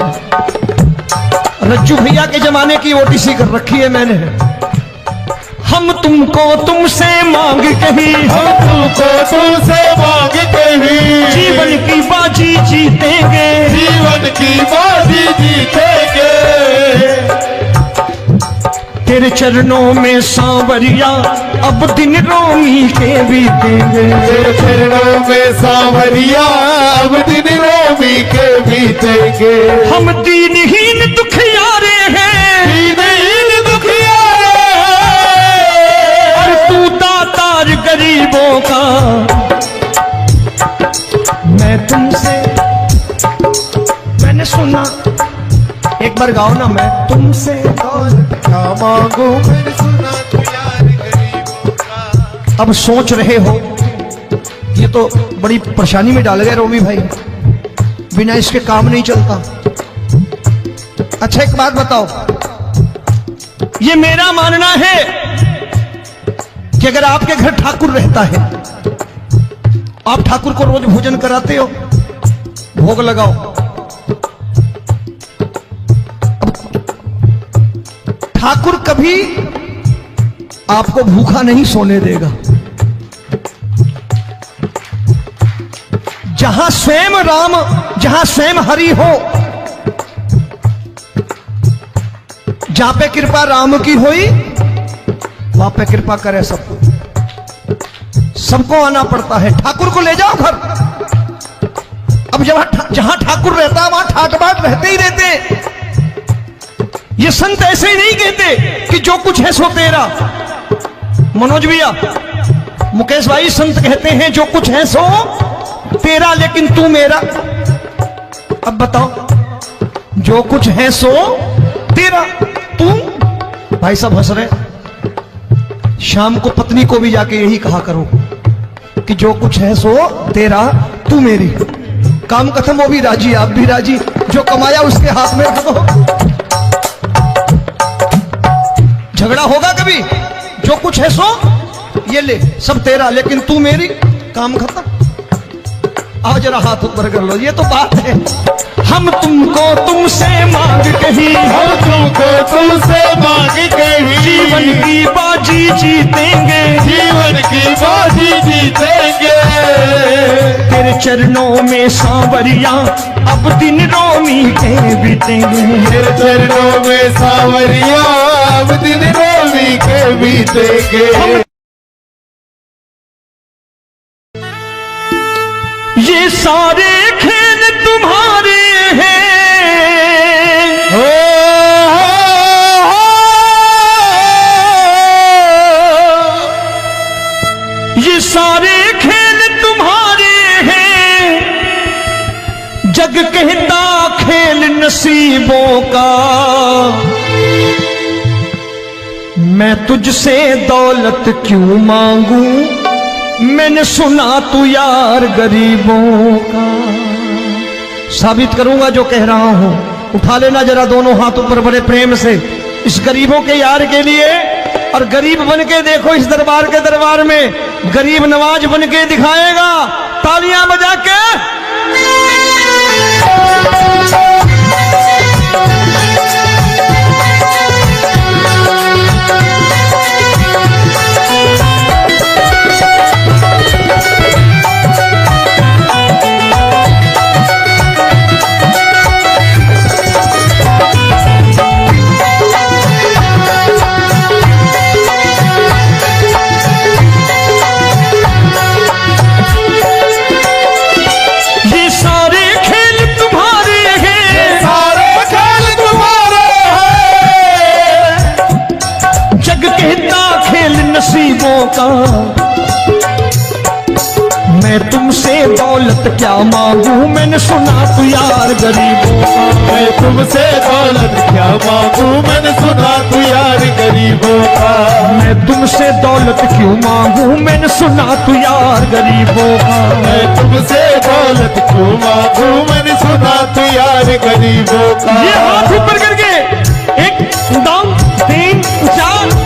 रज्जू भैया के जमाने की ओटीसी कर रखी है मैंने। हम तुमको तुमसे मांग कही, हम तुमको तुमसे मांग कही। जीवन की बाजी जीतेंगे, जीवन की बाजी जीतेंगे। तेरे चरणों में सांवरिया अब दिन रोमी के बीतेंगे। तेरे चरणों में सांवरिया अब दिन रोमी के बीतेंगे। हम दीनहीन दुखियारे हैं, दीनहीन दुखियारे और तू दातार गरीबों का। मैं तुमसे, मैंने सुना, एक बार गाओ ना, मैं तुमसे क्या मांगू, मैंने सुना तू यार गरीबों का। अब सोच रहे हो, ये तो बड़ी परेशानी में डाल गए रोमी भाई, बिना इसके काम नहीं चलता। अच्छा एक बात बताओ, ये मेरा मानना है कि अगर आपके घर ठाकुर रहता है, आप ठाकुर को रोज भोजन कराते हो, भोग लगाओ, ठाकुर कभी आपको भूखा नहीं सोने देगा। जहां स्वयं राम, जहां स्वयं हरि हो, जहां पे कृपा राम की हुई, वहां पे कृपा करे सबको। सबको आना पड़ता है, ठाकुर को ले जाओ घर। अब जहां ठाकुर रहता है वहां ठाट बाट रहते ही रहते। ये संत ऐसे ही नहीं कहते कि जो कुछ है सो तेरा। मनोज भैया, मुकेश भाई, संत कहते हैं जो कुछ है सो तेरा, लेकिन तू मेरा। अब बताओ, जो कुछ है सो तेरा, तू। भाई साहब हंस रहे। शाम को पत्नी को भी जाके यही कहा करो कि जो कुछ है सो तेरा, तू मेरी। काम खत्म, वो भी राजी, आप भी राजी, जो कमाया उसके हाथ में रख दो। झगड़ा होगा कभी, जो कुछ है सो ये ले, सब तेरा, लेकिन तू मेरी, काम खत्म। आओ जरा हाथ ऊपर कर लो, ये तो बात है। हम तुमको तुमसे मांग कही, हम तुमको तुमसे मांग कही। जीवन की बाजी जीतेंगे, जीवन की बाजी जीतेंगे। तेरे चरणों में सांवरिया अब दिन रोमी के बीतेंगे। तेरे चरणों में सांवरिया अब दिन रोमी के बीतेंगे। ये सारे खेल तुम्हारे हैं, ये सारे खेल तुम्हारे हैं। जग कहता खेल नसीबों का, मैं तुझसे दौलत क्यों मांगू, मैंने सुना तू यार गरीबों का। साबित करूंगा जो कह रहा हूं। उठा लेना जरा दोनों हाथ ऊपर बड़े प्रेम से, इस गरीबों के यार के लिए। और गरीब बन के देखो, इस दरबार के दरबार में गरीब नवाज बन के दिखाएगा, तालियां बजा के। तुमसे दौलत क्या मांगू, मैंने सुना तू यार गरीबों का। मैं तुमसे दौलत क्या मांगू, मैंने सुना तू यार गरीबों का। मैं तुमसे दौलत क्यों मांगू, मैंने सुना तू यार गरीबों का। मैं तुमसे दौलत क्यों मांगू, मैंने सुना तू यार गरीबों का। ये हाथ ऊपर करके 1 2 3 4।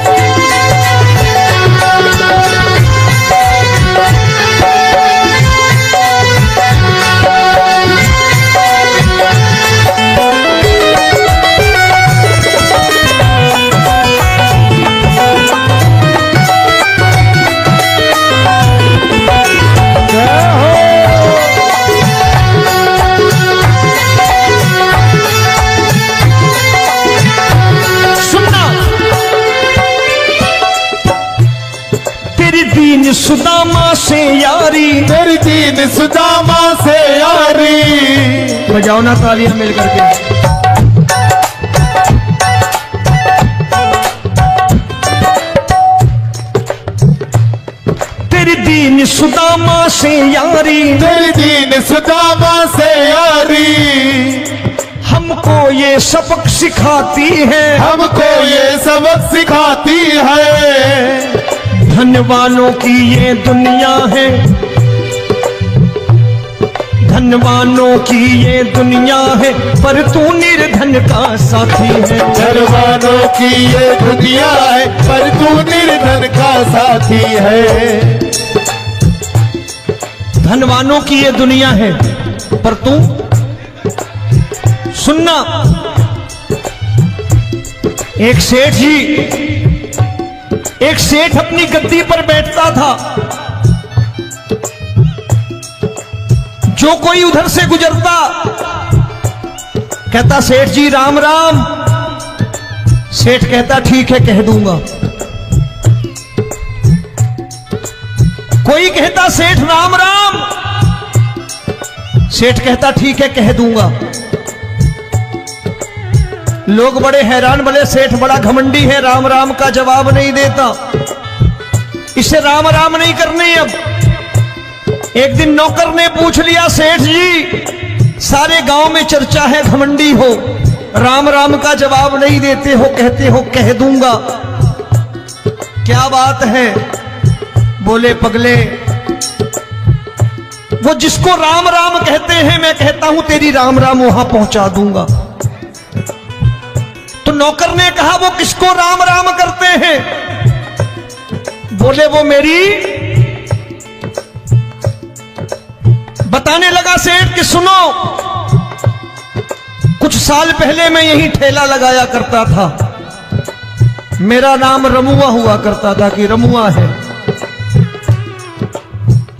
दीन सुदामा से यारी, तेरी दीन सुदामा से यारी। बजाओ ना तालियां मिल करके। तेरी दीन सुदामा से यारी, तेरी दीन सुदामा से यारी। हमको ये सबक सिखाती है, हमको ये सबक सिखाती है। धन वालों की ये दुनिया है, धन वालों की ये दुनिया है, पर तू निर्धन का साथी है। धन वालों की ये दुनिया है, पर तू निर्धन का साथी है। धन वालों की ये दुनिया है, पर तू सुनना। एक सेठ अपनी गद्दी पर बैठता था। जो कोई उधर से गुजरता कहता सेठ जी राम राम। सेठ कहता ठीक है कह दूंगा। कोई कहता सेठ राम राम। सेठ कहता ठीक है कह दूंगा। लोग बड़े हैरान, बोले सेठ बड़ा घमंडी है, राम राम का जवाब नहीं देता, इसे राम राम नहीं करने। अब एक दिन नौकर ने पूछ लिया सेठ जी सारे गांव में चर्चा है घमंडी हो, राम राम का जवाब नहीं देते हो, कहते हो कह दूंगा, क्या बात है? बोले पगले वो जिसको राम राम कहते हैं मैं कहता हूं तेरी राम राम वहां पहुंचा दूंगा। तो नौकर ने कहा वो किसको राम राम करते हैं? बोले वो मेरी। बताने लगा सेठ कि सुनो, कुछ साल पहले मैं यही ठेला लगाया करता था, मेरा नाम रमुआ हुआ करता था कि रमुआ है।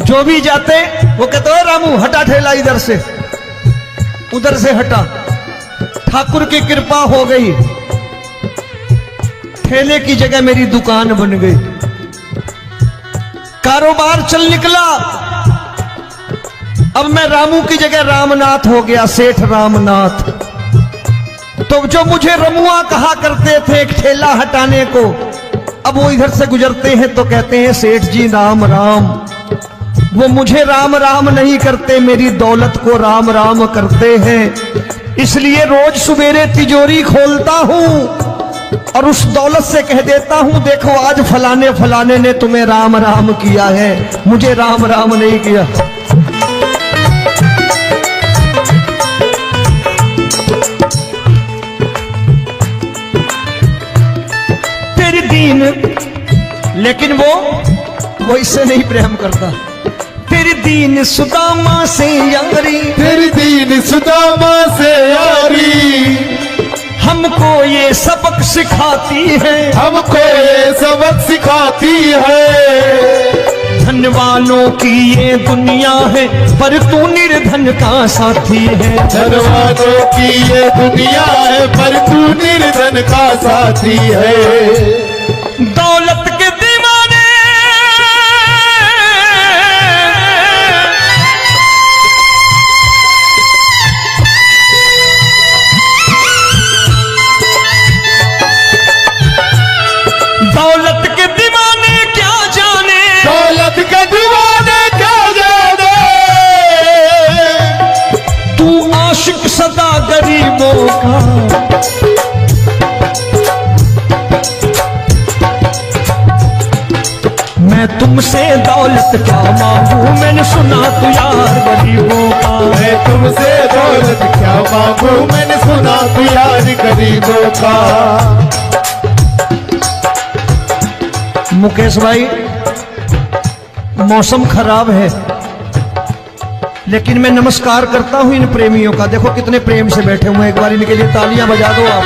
जो भी जाते वो कहते हो रामू हटा ठेला इधर से, उधर से हटा। ठाकुर की कृपा हो गई, ठेले की जगह मेरी दुकान बन गई, कारोबार चल निकला। अब मैं रामू की जगह रामनाथ हो गया, सेठ रामनाथ। तो जो मुझे रमुआ कहा करते थे एक ठेला हटाने को, अब वो इधर से गुजरते हैं तो कहते हैं सेठ जी राम राम। वो मुझे राम राम नहीं करते, मेरी दौलत को राम राम करते हैं। इसलिए रोज सवेरे तिजोरी खोलता हूं और उस दौलत से कह देता हूं देखो आज फलाने फलाने ने तुम्हें राम राम किया है, मुझे राम राम नहीं किया। तेरी दीन, लेकिन वो इससे नहीं प्रेम करता। तेरी दीन सुदामा से यारी, तेरी दीन सुदामा से यारी। हमको ये सबक सिखाती है, हमको ये सबक सिखाती है। धन वालों की ये दुनिया है, पर तू निर्धन का साथी है। धन वालों की ये दुनिया है, पर तू निर्धन का साथी है। दौलत के दीवाने दौलत के दीवाने क्या जाने, दौलत के दीवाने क्या जाने। मैंने सुना तू यार गरीबों का। मैं तुमसे दौलत क्या मांगू, मैंने सुना तू यार गरीबों का। मुकेश भाई, मौसम खराब है, लेकिन मैं नमस्कार करता हूं इन प्रेमियों का। देखो कितने प्रेम से बैठे हुए हैं, एक बार इनके लिए तालियां बजा दो आप।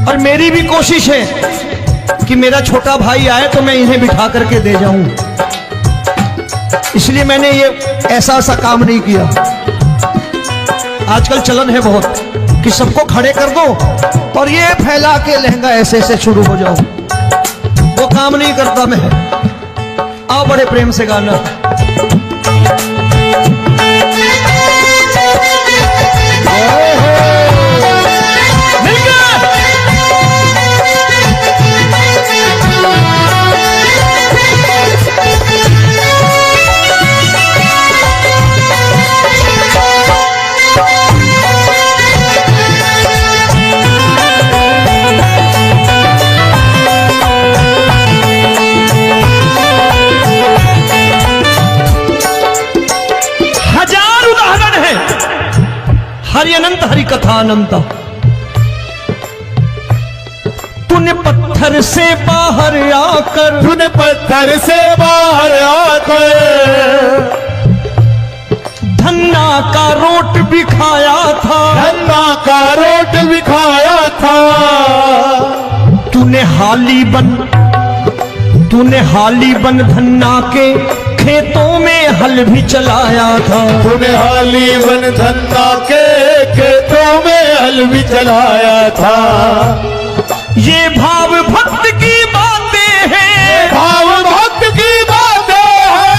और मेरी भी कोशिश है कि मेरा छोटा भाई आए तो मैं इन्हें बिठा करके दे जाऊं, इसलिए मैंने ये ऐसा काम नहीं किया। आजकल चलन है बहुत कि सबको खड़े कर दो और ये फैला के लहंगा ऐसे ऐसे शुरू हो जाओ, वो काम नहीं करता मैं। आओ बड़े प्रेम से गाना। हरि अनंत हरि कथा अनंत। तूने पत्थर से बाहर आकर, तूने पत्थर से बाहर आकर धन्ना का रोट भी खाया था, धन्ना का रोट भी खाया था। तूने हाली बन धन्ना के खेतों में हल भी चलाया था। तूने हाली बन धन्ना के खेतों में हल भी चलाया था। ये भाव भक्त की बातें हैं, भाव भक्त की बातें हैं,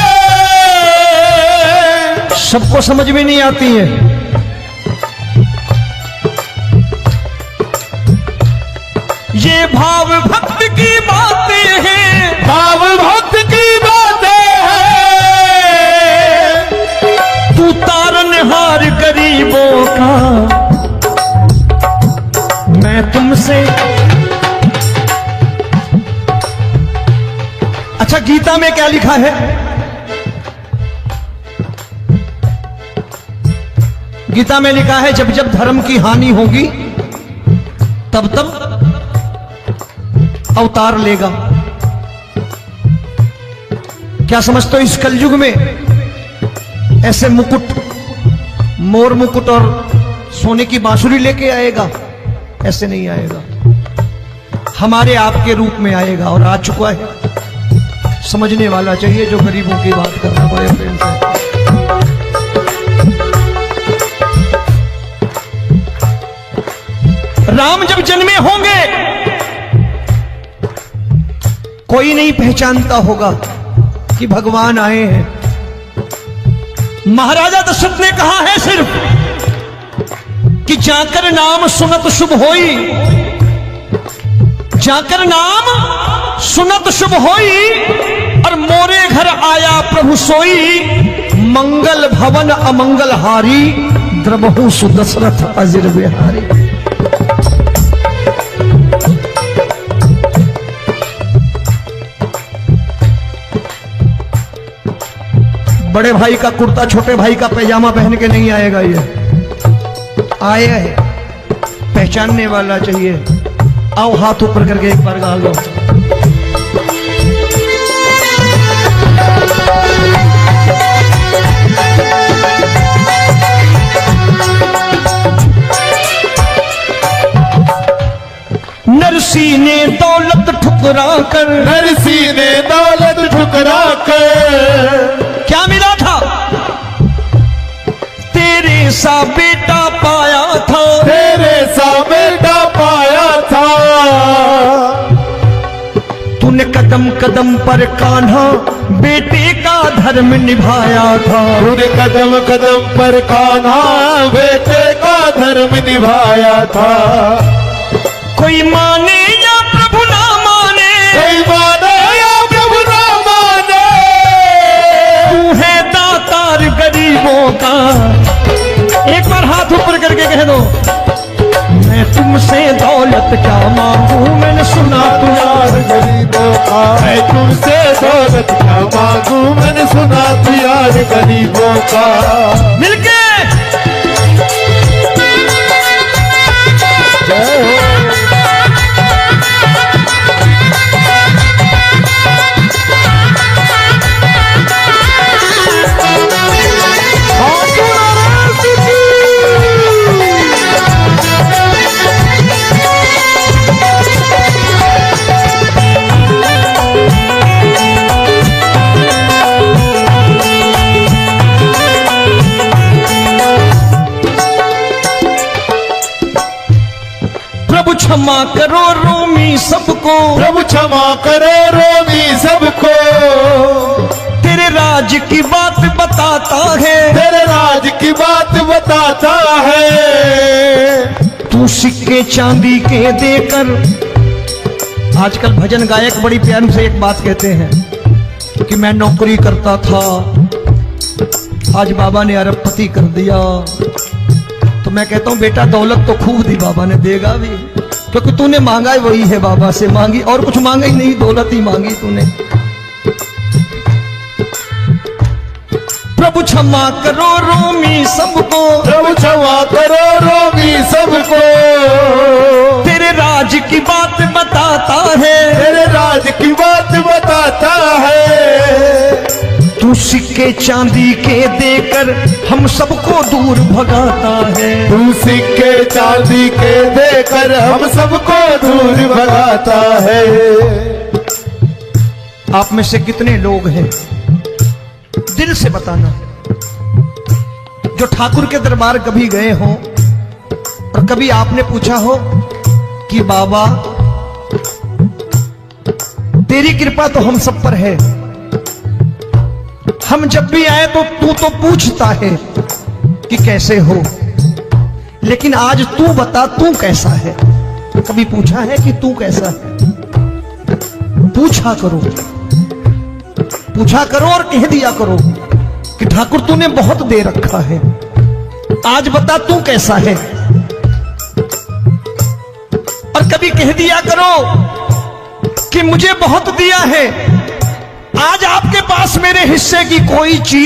सबको समझ में नहीं आती है। ये भाव भक्त की बातें हैं, भाव भक्त की बातें हैं। तू तारनहार गरीबों का, मैं तुमसे। अच्छा, गीता में क्या लिखा है? गीता में लिखा है जब जब धर्म की हानि होगी तब तब अवतार लेगा। क्या समझते हो इस कलयुग में ऐसे मुकुट, मोर मुकुट और सोने की बांसुरी लेके आएगा? ऐसे नहीं आएगा, हमारे आपके रूप में आएगा और आ चुका है। समझने वाला चाहिए जो गरीबों की बात कर रहा बड़े प्रेम से। राम जब जन्मे होंगे कोई नहीं पहचानता होगा कि भगवान आए हैं। महाराजा दशरथ ने कहा है सिर्फ कि जाकर नाम सुनत शुभ होई, जाकर नाम सुनत शुभ होई, और मोरे घर आया प्रभु सोई, मंगल भवन अमंगल हारी, द्रबहु सुदशरथ अजिर बिहारी। बड़े भाई का कुर्ता छोटे भाई का पैजामा पहन के नहीं आएगा, ये आया है, पहचानने वाला चाहिए। आओ हाथ ऊपर करके एक बार गा लो। नरसी ने दौलत ठुकरा कर, नरसी ने दौलत ठुकरा कर क्या मिला था? तेरे सा बेटा पाया था, तेरे सा बेटा पाया था। तूने कदम कदम पर कान्हा बेटे का धर्म निभाया था, तूने कदम कदम पर कान्हा बेटे का धर्म निभाया था। कोई माने या प्रभु ना माने, कोई माने या प्रभु ना माने, तू है दातार गरीबों का। एक बार हाथ ऊपर करके कह दो, मैं तुमसे दौलत क्या मांगू, मैंने सुना तू यार गरीबों का। दौलत क्या मांगू, मैंने सुना तू यार गरीबों का। मिलके जय हो। प्रभु क्षमा करो रोमी सबको, प्रभु क्षमा करो रोमी सबको, तेरे राज की बात बताता है, तेरे राज की बात बताता है। तू सिक्के चांदी के देकर। आजकल भजन गायक बड़ी प्यार से एक बात कहते हैं कि मैं नौकरी करता था, आज बाबा ने अरबपति कर दिया। तो मैं कहता हूं बेटा दौलत तो खूब दी बाबा ने, देगा भी, क्योंकि तूने मांगा ही वही है, बाबा से मांगी, और कुछ मांगा ही नहीं, दौलत ही मांगी तूने। प्रभु क्षमा करो रोमी सबको, प्रभु क्षमा करो रोमी सबको, तेरे राज की बात बताता है, तेरे राज की बात बताता है। तू सिक्के चांदी के देकर हम सबको दूर भगाता है। तू सिक्के चांदी के देकर हम सबको दूर भगाता है। आप में से कितने लोग हैं, दिल से बताना, जो ठाकुर के दरबार कभी गए हो और कभी आपने पूछा हो कि बाबा तेरी कृपा तो हम सब पर है, हम जब भी आए तो तू तो पूछता है कि कैसे हो, लेकिन आज तू बता तू कैसा है। कभी पूछा है कि तू कैसा है? पूछा करो, पूछा करो और कह दिया करो कि ठाकुर तूने बहुत दे रखा है, आज बता तू कैसा है। और कभी कह दिया करो कि मुझे बहुत दिया है, आज आपके पास मेरे हिस्से की कोई चीज